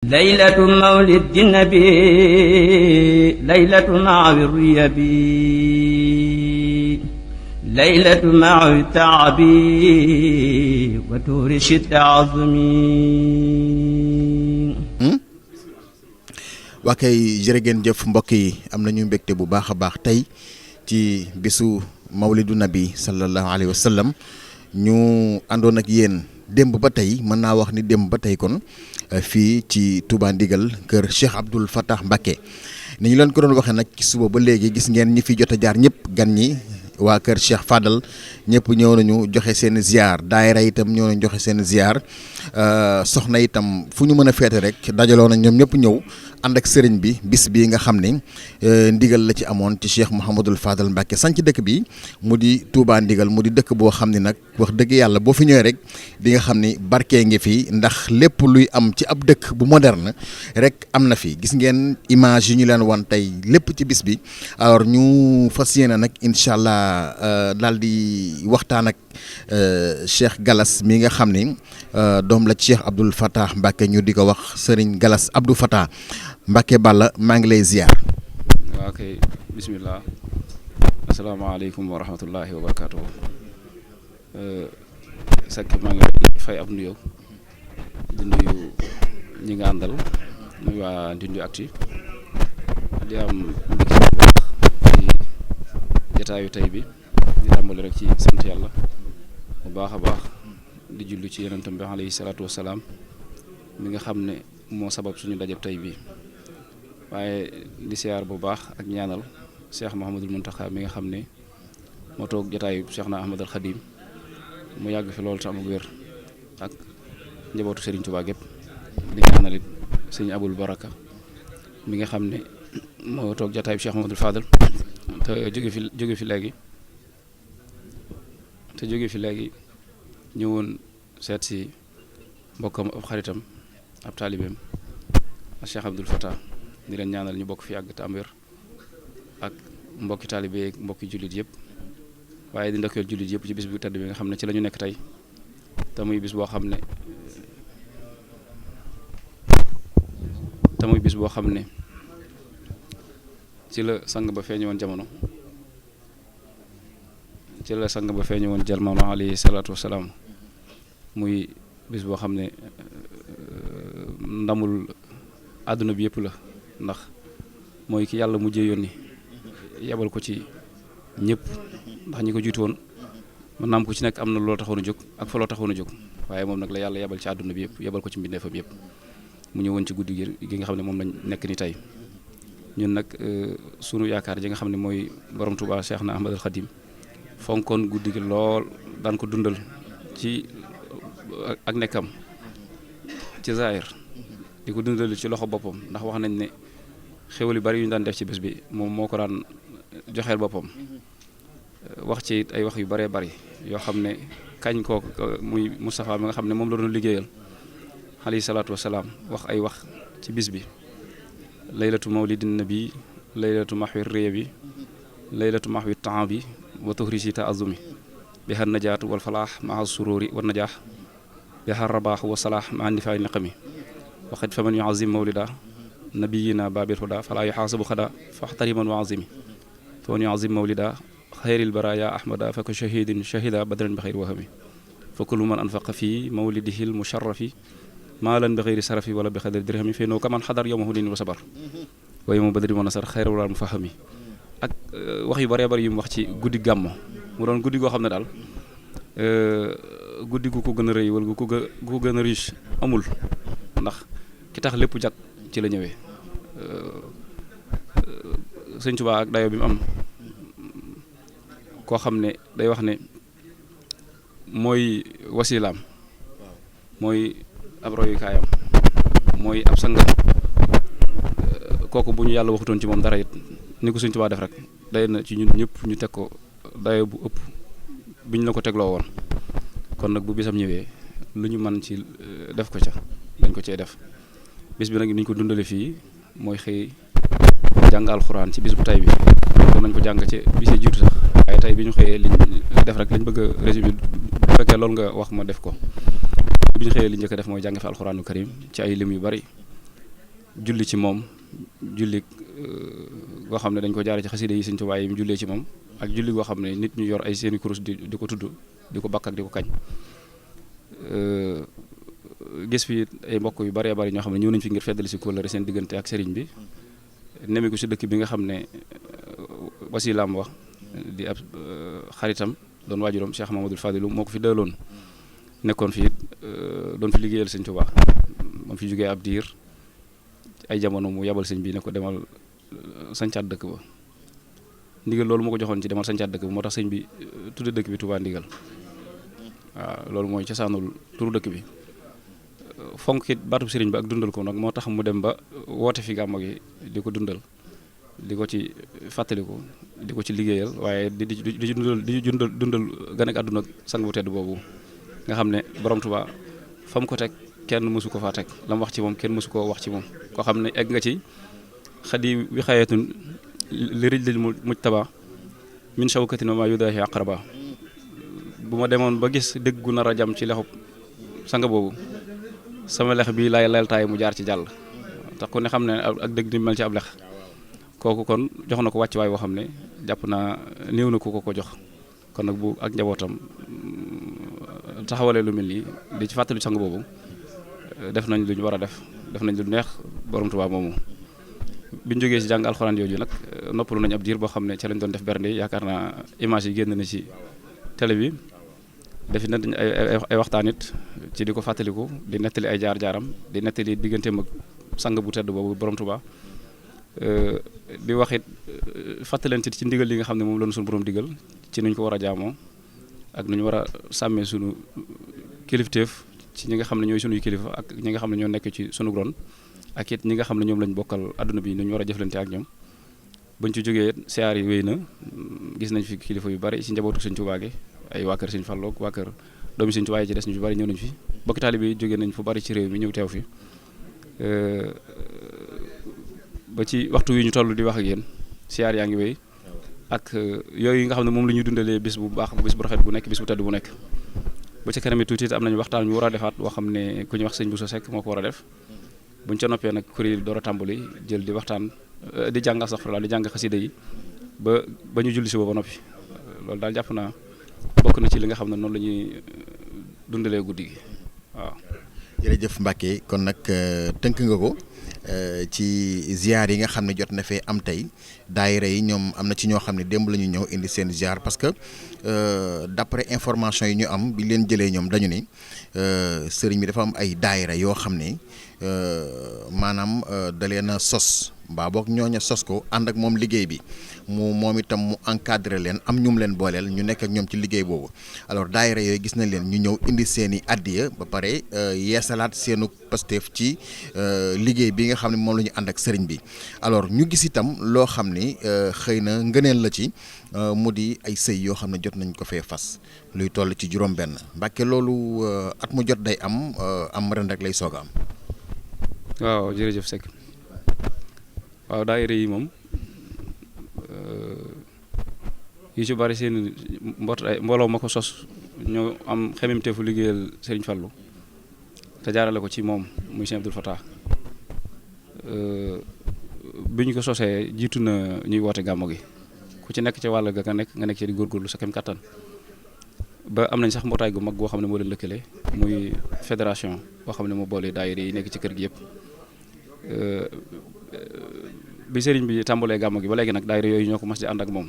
laylatu mawlidi nabi laylatu mawi riyabi laylatu mawi taabi wa tuuri shidda azmi. waa kay jërë ngeen jëf mbokk yi, am nañu mbégte bu baax a baax tey ci bisu mawlidu nabi sallallahu alayhi wa sallam. ñu àndoon ak yéen démb ba tey, mën naa wax ni démb ba tey kon fii ci Touba Ndigal kër Cheikh Abdoul Fatah Mbacké. ni ñu leen ko doon waxee nag ci suba ba léegi gis ngeen ñi fi jot a jaar ñëpp, gan ñi waa kër Cheikh Fadal ñëpp ñëw nañu joxe seen ziar, daayira itam ñëw nañu joxe seen ziar, soxna itam fu ñu mën a feete rek dajaloo nañ ñoom ñëpp ñëw ànd ak sëriñ bi bis bii nga xam ne ndigal la ci amoon ci Cheikh Mouhamadul Fadal Mbacké sanc dëkk bi mu di Touba Ndigal, mu di dëkk boo xam ne nag wax dëgg yàlla boo fi ñëwee rek di nga xam ni barkee ngi fi, ndax lépp luy am ci ab dëkk bu moderne rek am na fi. gis ngeen image yi ñu leen wan tey lépp ci bis bi. alors ñu fas yéene nag incha allah daal di waxtaan ak Cheikh Galas mi nga xam ni doom la Cheikh Abdoul Fatah Mbacké, ñu di ko wax Serigne Galas Abdou Fatah Mbacké Balla, maa ngi lay ziar. waaw kay bismillah, asalaamaaleykum wa rahmatullahi wa barakaatu. Sakk maa ngi lay fay ab nuyoo di nuyu ñi nga àndal muy waa Ndindy Actu di am mbégte bu baax ci jataayu tey bi, di tàmbali rek ci sant yàlla bu baax a baax, di jullu ci yonentam bi alayhi salaatu wasalaam mi nga xam ne moo sabab suñu dajab tey bi, waaye di siyaar bu baax ak ñaanal Cheikh Mouhamadul Mountakha mi nga xam ne moo toog jataayu Cheikh na Ahmadul Khadim mu yàgg fi loolu te am ak wér, ak njabootu Serigne Touba gépp. di ñaanal it sëñ Abul Baraka mi nga xam ne moo toog jataayu Cheikh Mouhamadul Fadal te jóge fi léegi ñëwoon seet si mbokkam ab xaritam ab taalibeem ak Cheikh Abdoul Fatah, di leen ñaanal ñu bokk fi yàgg te am wér, ak mbokki taalibe ak mbokki jullit yëpp, waaye di ndokkeel jullit yëpp ci bis bu tedd bi nga xam ne ci la ñu nekk tey, te muy bis boo xam ne ci la sang ba feeñu woon jamono alayhi salaatu wasalaam, muy bis boo xam ne ndamul àdduna bi yëpp la, ndax mooy ki yàlla mujjee yónni yebal ko ci ñëpp, ndax ñi ko jiitu woon mën naam ku ci nekk am na loo taxoon a jóg ak fa loo taxoon a jóg, waaye moom nag la yàlla yebal ci àdduna bi yëpp, yebal ko ci mbindeefam yëpp, mu ñëwoon ci guddi gi nga xam ne moom lañ nekk ni tey. ñun nag sunu yaakaar ji nga xam ne mooy borom Touba Cheikh na Ahmadul Khadim fonkoon guddi gi lool, daan ko dundal ci ak nekkam ci zaahir, di ko dundal ci loxo boppam, ndax wax nañ ne xéwal yu bari yu ñu daan def ci bés bi moom moo ko daan joxeel boppam. wax ci ay wax yu bëree bëri yoo xam ne kañ koo muy Moustapha mi nga xam ne moom la doon liggéeyal alayhi salaatu wasalaam, wax ay wax ci bis bi. laylatu mawlidin nabi laylatu mahwi riya bi laylatu mahwi temps bi wa tuhrisi ta azumi bi har najaatu wal falaax maa sururi wa najaax bi har rabaax wa salaax maa ndifaay niqami waxat fa man yuazim mawlida nabiyina babil huda falaa yuxaasabu xada faxtariman wa azimi fa man yuazim mawlida xayril baraya ahmada fa ko shahidin shahida badran bi xayri wahami fa kullu man anfaqa fi mawlidihil musharrafi maalan bi xayri sarafi wala bi xadri dirhami fee noo kaman xadar yowma hudin wa sabar waaye moom badri mo nasar xayra wala mu fahami. ak wax yu bëree bëri yu mu wax ci guddi gàmmo, mu doon guddi goo xam ne daal guddi gu ko gën a rëy wala gu ko gën a riche amul, ndax ki tax lépp jag ci la ñëwee. Sëñ Tuubaa ak dayo bi mu am, koo xam ne day wax ne mooy wasilaam, mooy ab royukaayam, mooy ab sangam, kooku bu ñu yàlla waxutoon ci moom dara it ni ko Sëñ Tuubaa def rek day na ci ñun ñëpp ñu teg ko dayo bu ëpp bi ñu la ko tegloo woon. kon nag bu bisam ñëwee lu ñu mën ci def ko ca dañ ko cee def. bis bi nag ni ñu ko dundale fii mooy xëy jàng alxuraan ci bis bu tay bi, doon nañ ko jàng ci bis yi jiitu sax, waaye tey bi ñu xëyee liñ def rek lañ bëgg a résumé, bu fekkee loolu nga wax ma def ko. bi ñu xëyee li njëkk a def mooy jàng fi alxuraanu karim ci ay lim yu bari, julli ci moom julli goo xam ne dañ ko jaare ci xasida yi Sëñ Tuubaa yi mu jullee ci moom ak julli goo xam ne nit ñu yor ay seeni kurus di ko tudd di ko bakk ak di ko kañ. Gis fi ay mbokk yu bari bari ñoo xam ne ñëw nañ fi ngir feddali si kóllëre seen diggante ak sëriñ bi nemiku si dëkk bi nga xam ne wasilaam wax di ab xaritam doon waajuram Cheikh Mamadou Fadilou moo ko fi dëloon nekkoon fi doon fi liggéeyal Sëñ Tuubaa moom fi jógee ab diir ay jamono mu yabal sëñ bi ne ko demal sancaat dëkk ba ndigal loolu moo ko joxoon ci demal sancaat dëkk ba moo tax sëñ bi tudde dëkk bi Touba Ndigal waaw loolu mooy cosaanul turu dëkk bi fonk it baatub sëriñ bi ak dundal ko nag moo tax mu dem ba woote fi gàmmo gi di ko dundal di ko ci fàttaliku di ko ci liggéeyal waaye di dundal gan ak àdduna sang bu tedd boobu nga xam ne borom Touba fa mu ko teg kenn mësu ko faa teg la mu wax ci moom kenn mësu koo wax ci moom koo xam ne egg nga ci xadi wi xayatun li rijlil mujtaba min shawkatin wa ma yudahi aqraba bu ma demoon ba gis dëgg gu nar a jam ci lexub sanga boobu sama lex bii laay laltaay mu jaar ci jàll tax ku ne xam ne ak dëgg di mel ci ab lex kooku kon jox na ko wàcc waay boo xam ne jàpp naa néew na ku ko jox kon nag bu ak njabootam taxawalee lu mel nii di ci fàttali sang boobu def nañ lu ñu war a def nañ lu neex borom Tuubaa moomu biñ jógee ci jàng alxuraan yooyu nag noppalu nañ ab diir boo xam ne ca lañ doon def bernde yaakaar naa image yi génn na ci télé bi defi nañ ay waxtaan it ci di ko fàttaliku di nettali ay jaar-jaaram di nettali digganteem ak sang bu tedd boobu borom Tuubaa di wax it fàttalante ci ndigal li nga xam ne moom la ñu suñu borom digal ci nuñ ko war a jaamoo ak nu ñu war a sàmmee sunu kilifteef ci ñi nga xam ne ñooy sunuy kilifa ak ñi nga xam ne ñoo nekk ci sunu ron ak it ñi nga xam ne ñoom lañ bokkal adduna bi nu ñu war a jëflante ak ñoom buñ ci jógee siyaar yi wéy na gis nañ fi kilifa yu bari ci njabootu Sëñ Tuubaa gi ay waa kër Sëñ Fallu waa kër doomi Sëñ Tuubaa yi ci des ñu ci bari ñëw nañ fi bokki taalibe yi jógee nañ fu bari ci réew mi ñëw teew fi ba ci waxtu wi ñu toll di wax ak yéen siyaar yaa ngi wéy ak yooyu nga xam ne moom la ñuy dundalee bis bu baax bis bu rafet bu nekk bis bu tedd bu nekk ba ci kanam tuuti am nañu waxtaan ñu war a defaat boo xam ne ku ñuy wax sëñ Bousso Seck moo ko war a def buñ ca noppee nag kuréel door a tàmbali jël di waxtaan di jàng astaxfirullah di jàng xasida yi ba ñu julli si ba noppi loolu daal jàpp naa bokk na ci li nga xam ne noonu la ñuy dundalee guddi gi waaw. jërëjëf Mbacke kon nag tënk nga ko ci ziar yi nga xam ne jot na fee am tey daayira yi ñoom am na ci ñoo xam ne démb la ñu ñëw indi seen ziar parce que d'après information yi ñu am bi leen jëlee ñoom dañu ne sëriñ bi dafa am ay daayira yoo xam ne maanaam da leen a sos mbaa boog ñooña sos ko ànd ak moom liggéey bi moom itam mu encadré leen am ñum leen booleel ñu nekk ak ñoom ci liggéey boobu alors daayira yooyu gis nañ leen ñu ñëw indi seen i addiya ba pare yeesalaat seenu pasteef ci liggéey bi nga xam ne moom la ñu ànd ak sëriñ bi alors ñu gis itam loo xam ni xëy na ngëneel la ci mu di ay sëy yoo xam ne jot nañ ko fee fas luy toll ci juróom-benn Mbàkke loolu at mu jot day am ren rek lay soog a am. waaw jërëjëf Seck waaw daayira yi moom yu ci bari seen mbooloo ma ko sos ñoo am xememteefu liggéeyal Serigne Fallou te jaarale ko ci moom muy Cheikh Abdoul Fatah bi ñu ko sosee jiitu na ñuy woote gàmmo gi ku ci nekk ca wàll ga nga nekk ci di góorgóorlu sa kem kattan ba am nañ sax mbootaay gu mag goo xam ne moo leen lëkkale muy fédération boo xam ne moo boole daayira yi nekk ci kër gi yëpp bi sëriñ bi tàmbalee gàmmo gi ba léegi nag daayira yooyu ñoo ko mas di ànd ak moom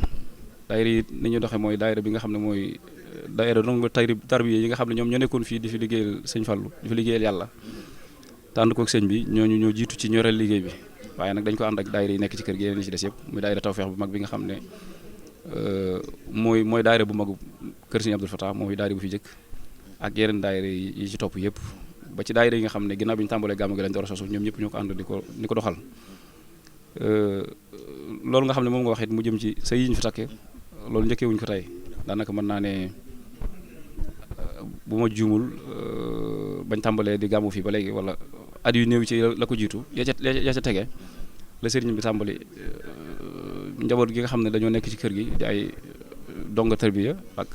daayira yi ni ñu doxee mooy daayira bi nga xam ne mooy daayira dong tarbiya yi nga xam ne ñoom ñoo nekkoon fii di fi liggéeyal sëñ Fallu di fi liggéeyal yàlla te ànd kook sëñ bi ñooñu ñoo jiitu ci ñoreel liggéey bi waaye nag dañ ko ànd ak daayira yi nekk ci kër gi yeneen ci des yëpp muy daayira tawfeex bu mag bi nga xam ne mooy daayira bu magu kër sëñ Abdoul Fatah mooy daayira bu fi jëkk ak yeneen daayira yi ci topp yëpp ba ci daayira yi nga xam ne ginnaaw bi ñu tàmbalee gàmmu gi lañ door a sosu ñoom ñëpp ñoo ko ànd di ko doxal loolu nga xam ne moom nga wax it mu jëm ci sëy yi ñu fi takke loolu njëkkee wuñ ko tey daanaka mën naa ne bu ma juumul bañ tàmbalee di gàmmu fii ba léegi wala at yu néew ci la ko jiitu ya ca tege la sëriñ bi tàmbali njaboot gi nga xam ne dañoo nekk ci kër gi di ay donga tarbiya ak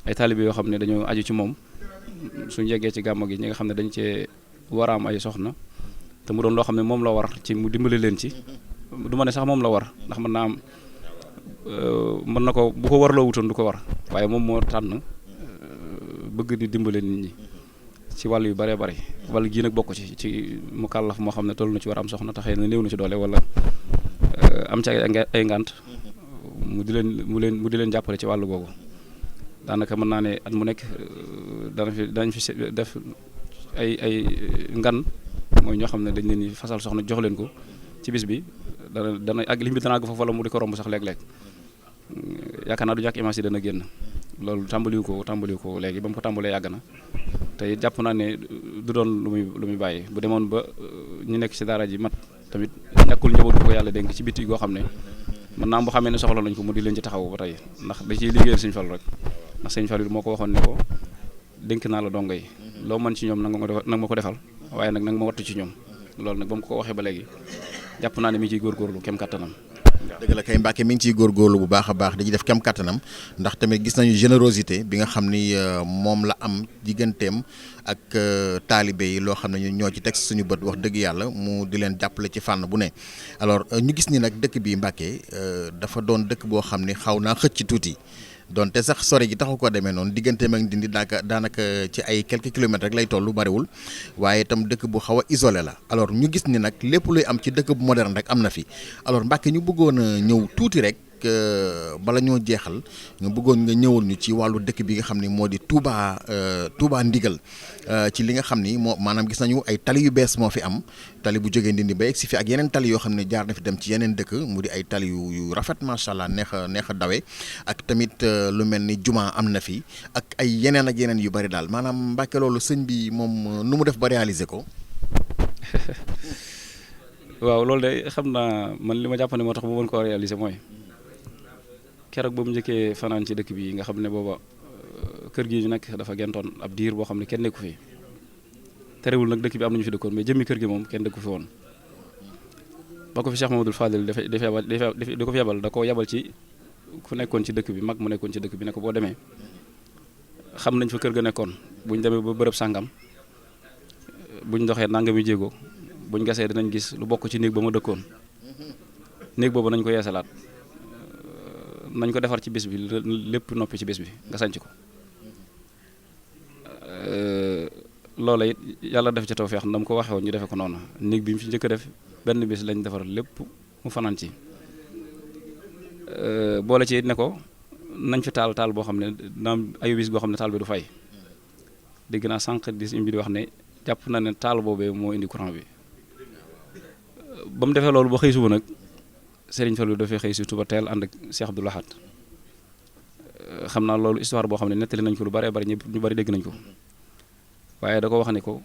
ay taalibe yoo xam ne dañoo aju ci moom suñ yeggee ci gàmmu gi ñi nga xam ne dañ cee waraam ay soxna te mu doon loo xam ne moom la war ci mu dimbali leen ci du ma ne sax moom la war ndax mën naa am mën na ko bu ko warloo wutoon du ko war waaye moom moo tànn bëgg di dimbale nit ñi ci wàll yu bëree bëri wàll gii nag bokk ci mu kàllaf moo xam ne toll na ci war am soxna te xëy na néew na ci doole wala am ci ay ngànt mu di leen jàppale ci wàllu googu daanaka mën naa ne at mu nekk dañ fi def ay ngan mooy ñoo xam ne dañ leen di fasal soxna jox leen ko ci bis bi dana ak lim bi danaa ko foofu wala mu di ko romb sax léeg-léeg yaakaar naa du jàkk image yi dana génn loolu tàmbaliwu ko léegi ba mu ko tàmbalee yàgg na te jàpp naa ne du doon lu muy bàyyi bu demoon ba ñu nekk ci daara ji mat tamit ñàkkul njaboot bu ko yàlla dénk ci biti goo xam ne mën naa am bu xamee ne soxla nañ ko mu di leen ci taxaw ba tey ndax da ciy liggéeyal Sëñ Fallu rek ndax Sëñ Fallu moo ko waxoon ne ko dénk naa la dongo yi loo mën ci ñoom nag ma ko defal waaye nag ma wattu ci ñoom loolu nag ba mu ko waxee ba léegi jàpp naa ne mi ciy góorgóorlu kem kattanam. dëgg la kay Mbacke mi ngi ciy góorgóorlu bu baax a baax di def kem kattanam ndax tamit gis nañu générosité bi nga xam ni moom la am digganteem ak taalibe yi loo xam ne ñoo ci teg suñu bët wax dëgg yàlla mu di leen jàppale ci fànn bu ne. alors ñu gis ni nag dëkk bi Mbacke dafa doon dëkk boo xam ni xaw naa xëcc tuuti donte sax sore gi taxu ko demee noonu digganteem ak Ndindi daanaka ci ay quelques kilomètres rek lay toll bariwul waaye itam dëkk bu xaw a isolé la. alors ñu gis ni nag lépp luy am ci dëkk bu moderne rek am na fi alors Mbacke ñu bëggoon a ñëw tuuti rek bala ñoo jeexal ñu bëggoon nga ñëwal ñu ci wàllu dëkk bi nga xam ni moo di Touba Ndigal ci li nga xam ni maanaam gis nañu ay tali yu bees moo fi am tali bu jógee Ndindi ba egg si fi ak yeneen tali yoo xam ne jaar na fi dem ci yeneen dëkk mu di ay tali yu rafet macha allah neex a dawe ak tamit lu mel ni juma am na fi ak ay yeneen yu bari daal maanaam Mbacke loolu sëñ bi moom nu mu def ba réaliser ko. waaw loolu de xam naa man li ma jàpp ne moo tax mu mën koo réaliser mooy. keroog ba mu njëkkee fanaan ci dëkk bi nga xam ne booba kër gi ñu nekk dafa gentoon ab diir boo xam ne kenn nekku fi terewul nag dëkk bi am nañu fi dëkkoon mais jëmmi kër gi moom kenn dëkku fi woon ba ko fi Cheikh Mamadou Fadil di ko fi yebal da ko yebal ci ku nekkoon ci dëkk bi mag mu nekkoon ci dëkk bi ne ko boo demee xam nañ fa kër ga nekkoon buñ demee ba bërëb sàngam buñ doxee nangami jéego buñ gasee dinañ gis lu bokk ci néeg ba ma dëkkoon néeg boobu nañ ko yeesalaat nañ ko defar ci bés bi lépp noppi ci bés bi nga sanc ko loola it yàlla def ci tawfeex ndam ko waxee woon ñu defe ko noonu néeg bi mu fi njëkk a def benn bés lañ defar lépp mu fanaan ci boole ci it ne ko nañ fi taal boo xam ne naam ayu bis goo xam ne taal bi du fay dégg naa sànq di bi di wax ne jàpp na ne taal boobee moo indi courant bi ba mu defee loolu ba xëy suba nag Serigne Fallou dafay xëy si tuba teel ànd ak Cheikh Abdou Lahad xam naa loolu histoire boo xam ne nettali nañ ko lu bari ñu bari dégg nañ ko waaye da ko wax ne ko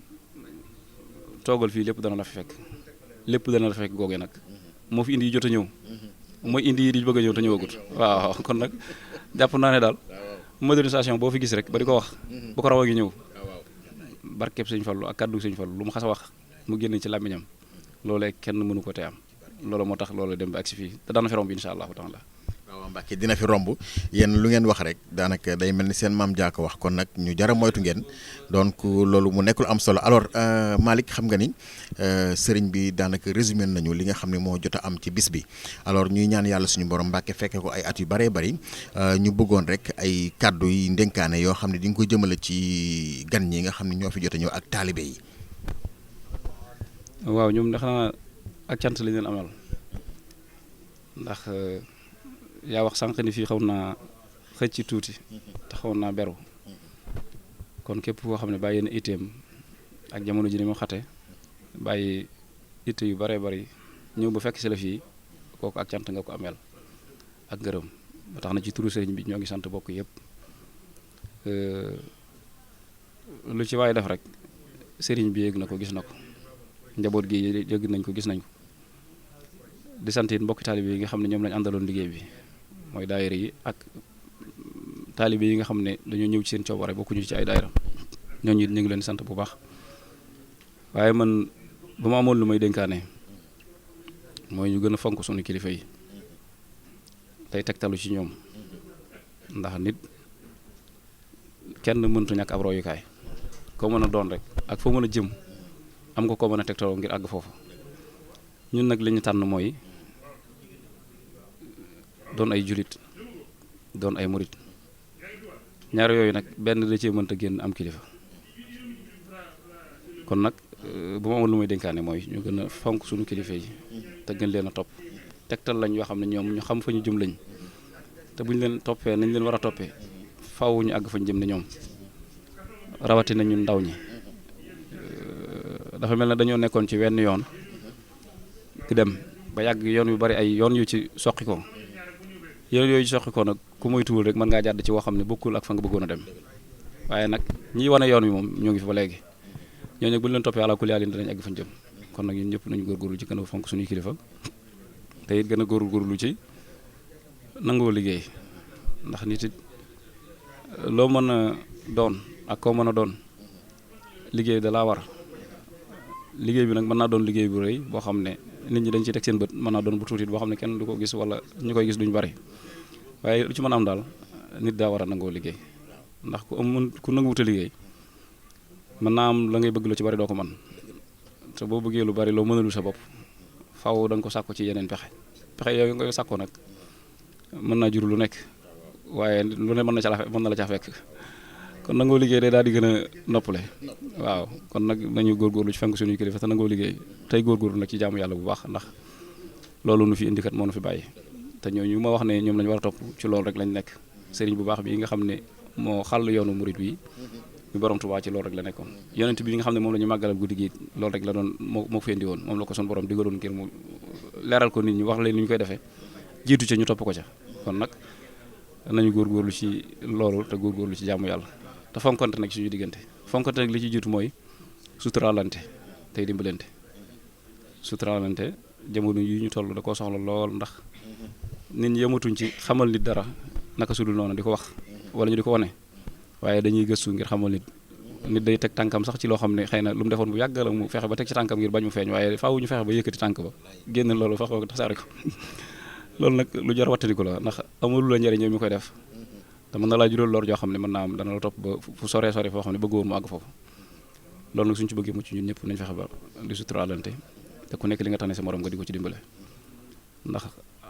toogal fii lépp dana la fi fekk googee nag moo fi indi yi jot a ñëw mooy indi yi di bëgg a ñëw te ñëwagut waaw kon nag jàpp naa ne daal modernisation boo fi gis rek ba di ko wax bu ko raw a ngi ñëw barkeb Serigne Fallou ak kaddu Serigne Fallou lu mu xas a wax mu génn ci làmmiñam loolee kenn mënu ko te am loolu moo tax loolu dem ba agsi fii te dana fi romb incha allahu taala. waaw Mbacke dina fi romb yéen lu ngeen wax rek daanaka day mel ni seen maam Dia ko wax kon nag ñu jara moytu ngeen donc loolu mu nekkul am solo alors Malick xam nga ni sëriñ bi daanaka résumé nañu li nga xam ne moo jot a am ci bis bi alors ñuy ñaan yàlla suñu borom Mbacke fekke ko ay at yu bëree bëri ñu bëggoon rek ay kàddu yi ndénkaane yoo xam ne di nga ko jëmale ci gan ñi nga xam ne ñoo fi jot a ñëw ak taalibe yi. waaw ñoom ndax naa ak cant li leen amal ndax yaa wax sànq ni fii xaw naa xëcc tuuti te xaw naa beru kon képp koo xam ne bàyyi na itteem ak jamono ji ni mu xate bàyyi itte yu bare bari ñëw ba fekk si la fii kooku ak cant nga ko ameel ak ngërëm ba tax na ci turu sëriñ bi ñoo ngi sant bokk yëpp lu ci waaye def rek sëriñ bi yëg na ko gis na ko njaboot gi yëg nañ ko gis nañ ko di sant it mbokki taalibe yi nga xam ne ñoom lañ àndaloon liggéey bi mooy daayira yi ak taalibe yi nga xam ne dañoo ñëw ci seen coobare bokkuñu ci ay daayira ñooñu ñu ngi leen sant bu baax waaye man ba ma amoon lu may dénkaane mooy ñu gën a fonk sunu kilifa yi tey tegtalu ci ñoom ndax nit kenn mëntu ñàkk ab royukaay koo mën a doon rek ak foo mën a jëm am nga koo mën a tegtaloo ngir àgg foofu ñun nag li ñu tànn mooy doon ay julit doon ay murit ñaar yooyu nag benn da cee mënta génn am kilifa kon nag bu ma amoon lu muy dénkaane mooy ñu gën a fonk suñu kilifa yi te gën leen a topp tegtal lañ yoo xam ne ñoom ñu xam fa ñu jëm lañ te bu ñu leen toppee nañ leen war a toppee faaw ñu àgg fa ñu jëm ne ñoom rawatina ñun ndaw ñi dafa mel ne dañoo nekkoon ci wenn yoon di dem ba yàgg yoon yu bari ay yoon yu ci soqi ko yoon yooyu soqi ko nag ku moytuwul rek mën ngaa jàdd ci woo xam ne bokkul ak fa nga bëggoon a dem waaye nag ñi wane yoon wi moom ñoo ngi fi ba léegi ñooñu nag bu ñu leen toppee àla kulli yàlla danañ àgg fa ñu jëm kon nag ñun ñëpp nañu góorgóorlu ci gën a fonk suñuy kilifa te it gën a góorgóorlu ci nangoo liggéey ndax nit it loo mën a doon ak koo mën a doon liggéey da laa war liggéey bi nag mën naa doon liggéey bu rëy boo xam ne nit ñi dañ ciy teg seen bët mën naa doon bu tuuti boo xam ne kenn du ko gis wala ñu koy gis duñ bari waaye lu ci mën a am daal nit daa war a nangoo liggéey ndax ku nanguwut a liggéey mën naa am la ngay bëgg lu ci bari doo ko mën te boo bëggee lu bari loo mënalul sa bopp faaw da nga ko sàkko ci yeneen pexe yooyu nga sàkkoo nag mën naa jur lu nekk waaye lu ne mën na la ca fekk kon nangoo liggéey day daal di gën a noppale waaw kon nag nañu góorgóorlu ci fenk suñuy kilifa te nangoo liggéey tey góorgóorlu nag ci jaamu yàlla bu baax ndax loolu nu fi indi kat moo nu fi bàyyi te ñooñu ma wax ne ñoom lañu war a topp ci loolu rek lañ nekk sëriñ bu baax bi nga xam ne moo xàll yoonu murit bi ñu borom Tuubaa ci loolu rek la nekkoon yonent bi nga xam ne moom la ñu màggalal guddi gi loolu rek la doon moo fi indi woon moom la ko son borom digaloon ngir mu leeral ko nit ñi wax leen ni ñu koy defee jiitu ca ñu topp ko ca kon nag nañu góorgóorlu ci loolu te góorgóorlu ci jaamu yàlla te fonkante nag suñu diggante fonkante nag li ci jiitu mooy suturaalante tey dimbalante suturaalante jamono yi ñu toll da koo soxla lool ndax nit ñi yamatuñ ci xamal nit dara naka sudul noonu di ko wax wala ñu di ko wane waaye dañuy gëstu ngir xamal nit day teg tànkam sax ci loo xam ne xëy na lu mu defoon bu yàgg la mu fexe ba teg ci tànkam ngir bañ mu feeñ waaye faaw ñu fexe ba yëkkati tànk ba génn loolu fexe ko tasaare ko loolu nag lu jar wattandiku la ndax amul la njëriñ yow mi koy def te mën na laa jural lor joo xam ne mën naa am dana la topp ba fu sore foo xam ne bëggoon mu àgg foofu loolu nag suñu ci bëggee mucc ñun ñëpp nañ fexe ba di suturaalante te ku nekk li nga tane sa morom nga di ko ci dimbale ndax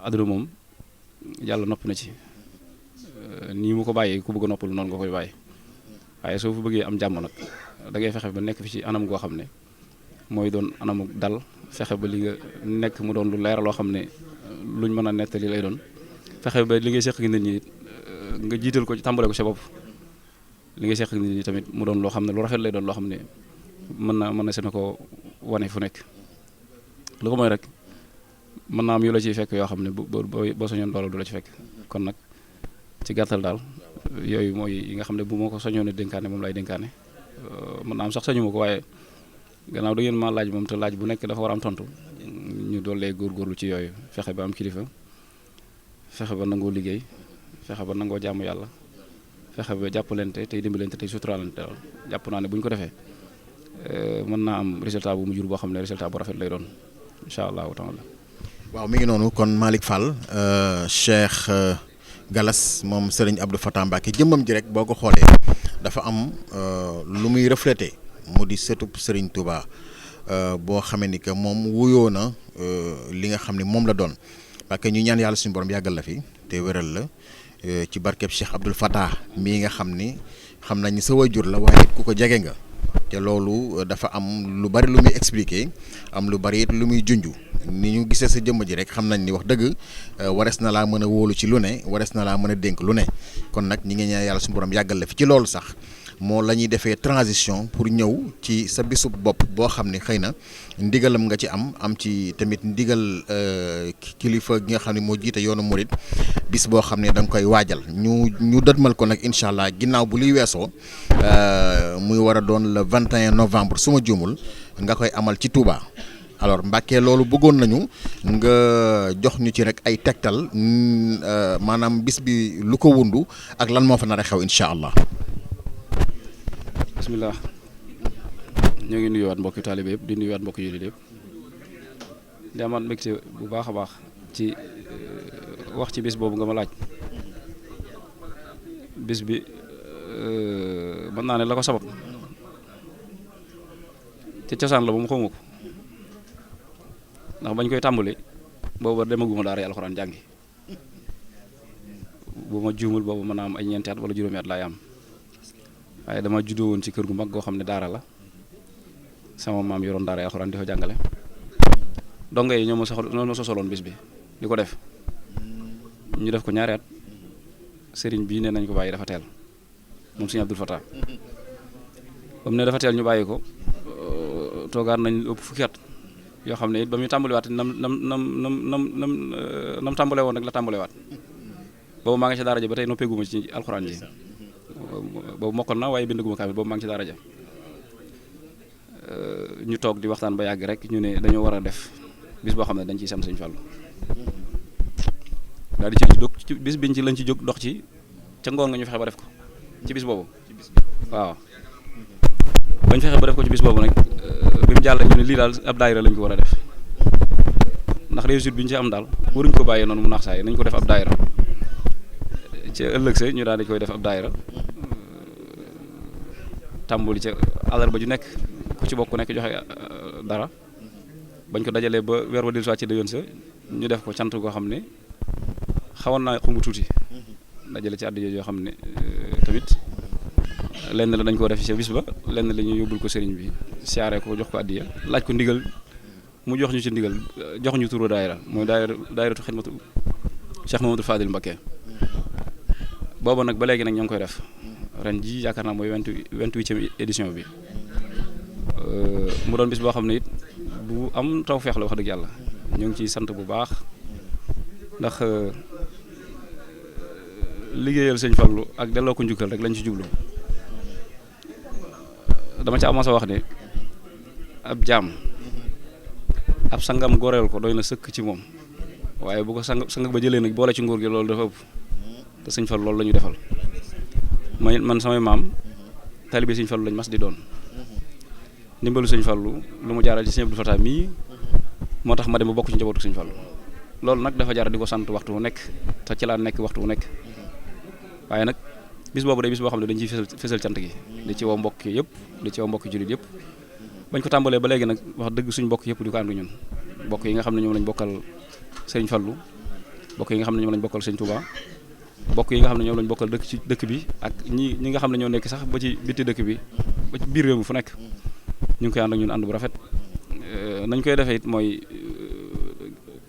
àdduna moom yàlla noppi na ci nii mu ko bàyyee ku bëgg a noppalu noonu nga koy bàyyi waaye soo fa bëggee am jàmm nag da ngay fexe ba nekk fi ci anam goo xam ne mooy doon anamu dal fexe ba li nga nekk mu doon lu leer loo xam ne luñ mën a nettali lay doon fexe ba li ngay seq ak nit ñi nga jiital ko ci tàmbale ko sa bopp li ngay seq ak nit ñi tamit mu doon loo xam ne lu rafet lay doon loo xam ne mën na seen ko wane fu nekk lu ko mooy rek mën naa am yu la ciy fekk yoo xam ne boo soñoon loola du la ci fekk kon nag ci gàttal daal yooyu mooy yi nga xam ne bu ma ko soñoon a dénkaane moom lay dénkaane mën naa am sax sañu ma ko waaye gannaaw da ngeen ma laaj moom te laaj bu nekk dafa war am tontu ñu doolee góorgóorlu ci yooyu fexe ba am kilifa fexe ba nangoo liggéey fexe ba nangoo jaamu yàlla fexe ba jàppalante tey dimbalante tey suturaalante daal jàpp naa ne bu ñu ko defee mën naa am résultat bu mu jur boo xam ne résultat bu rafet lay doon incha allahu taala. waaw mi ngi noonu kon Malick Fall Cheikh Galas moom Serigne Abdou Fatah Mbacké jëmmam ji rek boo ko xoolee dafa am lu muy reflété mu di sëtub Serigne Touba boo xamee ni que moom wuyoo na li nga xam ne moom la doon parce que ñu ñaan yàlla suñu borom yàggal la fi te wéral la ci barkeb Cheikh Abdou Fatah mii nga xam ni xam nañ ni sa waajur la waaye ku ko jege nga te loolu dafa am lu bari lu muy expliqué am lu bari it lu muy junj ni ñu gisee sa jëmm ji rek xam nañ ni wax dëgg warees na laa mën a wóolu ci lu ne warees na laa mën a dénk lu ne kon nag ñi ngi ñaan yàlla suñu borom yàggal la fi ci loolu sax moo la ñuy defee transition pour ñëw ci sa bisub bopp boo xam ne xëy na ndigalam nga ci am ci tamit ndigal kilifa gi nga xam ne moo jiite yoonu murit bis boo xam ne da nga koy waajal ñu dëdmal ko nag incha allah ginnaaw bu liy weesoo muy war a doon le 21 novembre su ma juumul nga koy amal ci Touba. alors Mbacké loolu bëggoon nañu nga jox ñu ci rek ay tegtal maanaam bis bi lu ko wundu ak lan moo fa nar a xew incha allah. bismillah ñoo ngi nuyuwaat mbokki taalibe yëpp di nuyuwaat mbokki jullit yëpp di amaat mbégte bu baax a baax ci wax ci bis boobu nga ma laaj bis bi mën naa ne la ko sabab te cosaan la ba mu xawma ko ndax bañ koy tàmbali booba demaguma daara alxuraan jàngi bu ma juumul boobu mën naa am ay ñeenti at wala juróomi at laay am waaye dama juddoo woon ci kër gu mag goo xam ne daara la sama maam yoroon daara alxuraan di fa jàngale donga yi ñoo ma sosoloon bis bi di ko def ñu def ko ñaari at sëriñ bii nee nañ ko bàyyi dafa teel moom sëriñ Abdul Fatah ba mu ne dafa teel ñu bàyyi ko toogaat nañ ëpp fukki at yoo xam ne it ba muy tàmbaliwaat nam tàmbale woon rek la tàmbalewaat boobu maa ngi ci daara ja ba tey noppeeguma ci alxuraan ji boobu mokkal na waaye bindaguma kaamil boobu maa ngi ci daara ja ñu toog di waxtaan ba yàgg rek ñu ne dañoo war a def bis boo xam ne dañ ciy sant Sëñ Fallu daal di ci jóg ci bis biñ ci lañ ci jóg dox ci ca ngoon nga ñu fexe ba def ko ci bis boobu waaw bañ fexe ba def ko ci bis boobu nag bi mu jàll ñu ne lii daal ab daayira lañ ko war a def ndax réussite bi ñu ci am daal waruñ ko bàyyee noonu mu naax saa yi nañ ko def ab daayira ci ëllëg sa ñu daal di koy def ab daayira tàmbali ca àllarba ju nekk ku ci bokk ku nekk joxe dara bañ ko dajalee ba weer wa dellu soit ci déwén sa ñu def ko cant goo xam ne xawoon naa xumbu tuuti dajale ci àddiya yoo xam ne tamit lenn la dañ koo def ci bis ba lenn la ñu yóbbul ko sëriñ bi siyaare ko jox ko àddiya laaj ko ndigal mu jox ñu ci ndigal jox ñu turu daayira mooy daayiratu xidmatu Cheikh Mamadou Fadil Mbacké booba nag ba léegi nag ñoo ngi koy def ren ji yaakaar naa mooy 28e édition bi mu doon bis boo xam ne it bu am tawfeex la wax dëgg yàlla ñoo ngi ciy sant bu baax ndax liggéeyal Sëñ Fallu ak delloo ko njukkal rek lañ ci jublu dama ca amasa wax ne ab jaam ab sangam goreel ko doy na sëkk ci moom waaye bu ko sang ba jëlee nag boole ci nguur gi loolu dafa ëpp te Sëñ Fallu loolu la ñu defal man samay maam taalibe Sëñ Fallu lañ mas di doon ndimbalu Sëñ Fallu lu mu jaaral ci Sëñ Abdou Fatah mii moo tax ma dem ba bokk ci njabootu Sëñ Fallu loolu nag dafa jaar di ko sant waxtu wu nekk te ci laa nekk waxtu wu nekk waaye nag bis boobu day bis boo xam ne dañ ciy fësal cant gi di ci woo mbokk yëpp di ci woo mbokk jullit yëpp bañ ko tàmbalee ba léegi nag wax dëgg suñ mbokk yëpp di ko ànd ñun mbokk yi nga xam ne ñoom lañ bokkal Sëñ Fallu mbokk yi nga xam ne ñoom lañ bokkal Sëñ Touba mbokk yi nga xam ne ñoom lañ bokkal dëkk ci dëkk bi ak ñi nga xam ne ñoo nekk sax ba ci bitti dëkk bi ba ci biir réew mi fu nekk ñu ngi koy ànd ak ñun ànd bu rafet nañ koy defee it mooy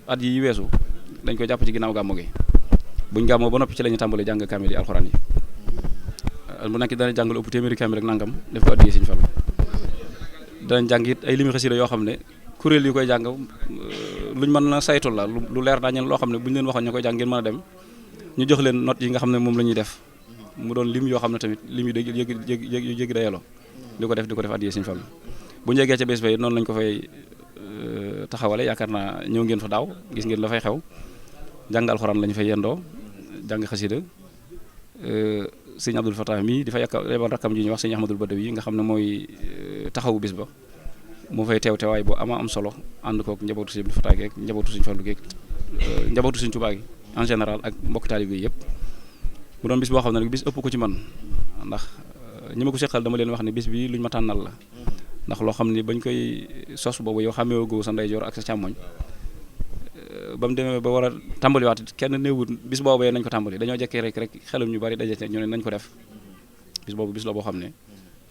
at yi weesu dañ koy jàpp ci ginnaaw gàmmu gi buñ gàmmoo ba noppi ci la ñu tàmbalee jàng kaamil yi alxuraan yi bu nekk dana jàng lu ëpp téeméeri kaamil ak nangam def ko addiyee Sëñ Fallu danañ jàng it ay limi xasida yoo xam ne kuréel yi koy jàng luñ mën na saytu la lu leer daañu loo xam ne buñ leen waxoon ñu koy jàng ngeen mën a dem ñu jox leen note yi nga xam ne moom la ñuy def mu doon lim yoo xam ne tamit lim yi yëg dayaloo di ko def addiyee Sëñ Fallu bu ñu yeggee ca bés ba it noonu lañ ko fay taxawale yaakaar naa ñëw ngeen fa daaw gis ngeen la fay xew jàng alxuraan lañu fay yendoo jàng xasida sëñ Abdul Fatah mii di fa yebal rakkam ji ñuy wax sëñ Ahmadul Badawi nga xam ne mooy taxawu bis ba mu fay teewaay bu am solo ànd kook njabootu sëñ Abdul Fatah geek njabootu sëñ Fallu geek njabootu sëñ Tuubaa gi en général ak mbokki taalibe yi yëpp mu doon bis boo xam ne nag bis ëpp ko ci man ndax ñi ma ko seqal dama leen wax ne bis bi luñ ma tànnal la ndax loo xam ni bañ koy sos boobu yow xàmmeewagoo sa ndeyjoor ak sa càmmoñ ba mu demee ba war a tàmbaliwaat kenn néewut bis boobee nañ ko tàmbali dañoo jekkee rek xelum ñu bari daje ñu ne nañ ko def bis boobu bis la boo xam ne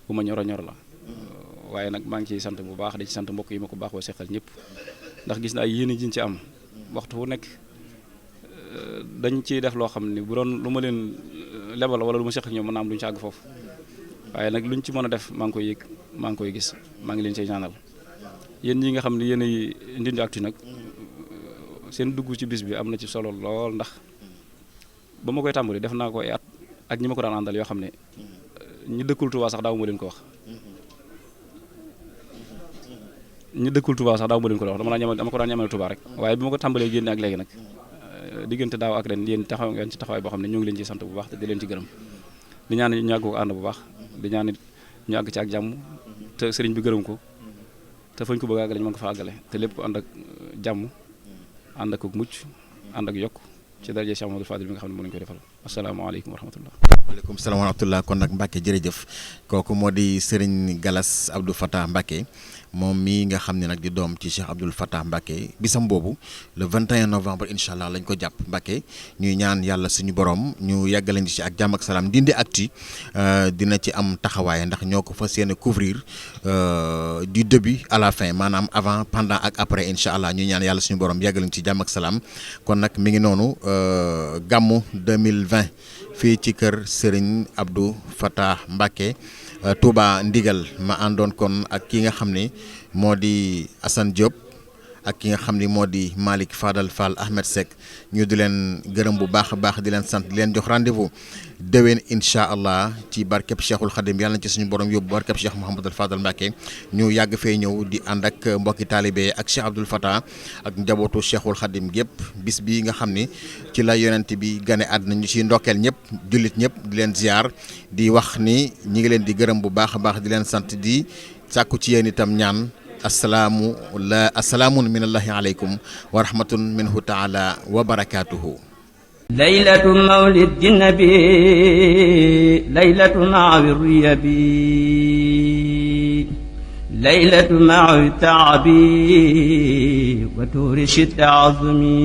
bu ma ñor a ñor la waaye nag maa ngi ciy sant bu baax di ci sant mbokk yi ma ko baax boo seqal ñëpp ndax gis naa yéen jiñ ci am waxtu wu nekk dañ ciy def loo xam ne bu doon lu ma leen lebal wala lu ma seq ak ñoom mën naa am duñ ci àgg foofu waaye nag luñ ci mën a def maa ngi koy yëg maa ngi koy gis maa ngi leen ciy ñaanal yéen ñi nga xam ne yéenay Ndindy Actu nag seen dugg ci bis bi am na ci solo lool ndax ba ma koy tàmbali def naa ko ay at ak ñi ma ko daan àndal yoo xam ne ñi dëkkul Touba sax daaw ma leen ko wax dama ko daan ñamale Touba rek waaye bi ma ko tàmbalee génne ak léegi nag diggante daaw ak ren yéen taxaw ngeen ci taxawaay boo xam ne ñoo ngi leen ci sant bu baax te di leen ci gërëm di ñaan ñu àgg ko ànd bu baax di ñaan ñu àgg ci ak jàmm te sëriñ bi gërëm ko te fañ ko bëgg a àggale ñu mën ko fa àggale te lépp ànd ak jàmm ànd ak mucc ànd ak yokk ci daraje Cheikh Mamadou Fadil bi nga xam ne moo lañu koy defal asalaamaaleykum wa rahmatullah waaleykum salaam wa rahmatulah kon nag Mbacke jërëjëf kooku moo di Serigne Gallas Abdou Fatah Mbacke moom mii nga xam ne nag di doom ci Cheikh Abdoul Fatah Mbacke bisam boobu le 21 novembre incha allah lañ ko jàpp Mbacke ñuy ñaan yàlla suñu borom ñu yàggalañ ci ak jàmm ak salaam Ndindy Actu dina ci am taxawaay ndax ñoo ko fas yéene couvrir du début à la fin maanaam avant pendant ak après incha allah ñuy ñaan yàlla suñu borom yàggalañ ci jàmm ak salaam kon nag mi ngi noonu gàmmu 2020 fii ci kër Serigne Abdou Fatah Mbacke Touba Ndigal ma àndoon kon ak ki nga xam ne moo di Assane Diop ak ki nga xam ni moo di Malick Fadal Fall Ahmed Seck ñu di leen gërëm bu baax a baax di leen sant di leen jox rendez-vous déwén incha allah ci barkeb Cheikhul Khadim yàlla na ci suñu borom yóbbu barkeb Cheikh Mouhamadul Fadal Mbacke ñu yàgg fee ñëw di ànd ak mbokki taalibe ak Cheikh Abdoul Fatah ak njabootu Cheikhul Khadim gépp bis bi nga xam ni ci la yonent bi gane àdduna ñu ci ndokkeel ñëpp jullit ñëpp di leen ziar di wax ni ñi ngi leen di gërëm bu baax a baax di leen sant di sàkku ci yéen itam ñaan assalaamun minallahi aleykum wa rahmatun minhu taala wa barakatuhu laylatu mawlidi nabi laylatu mawi riyabi laylatu mawi taabi wa turi shita azmi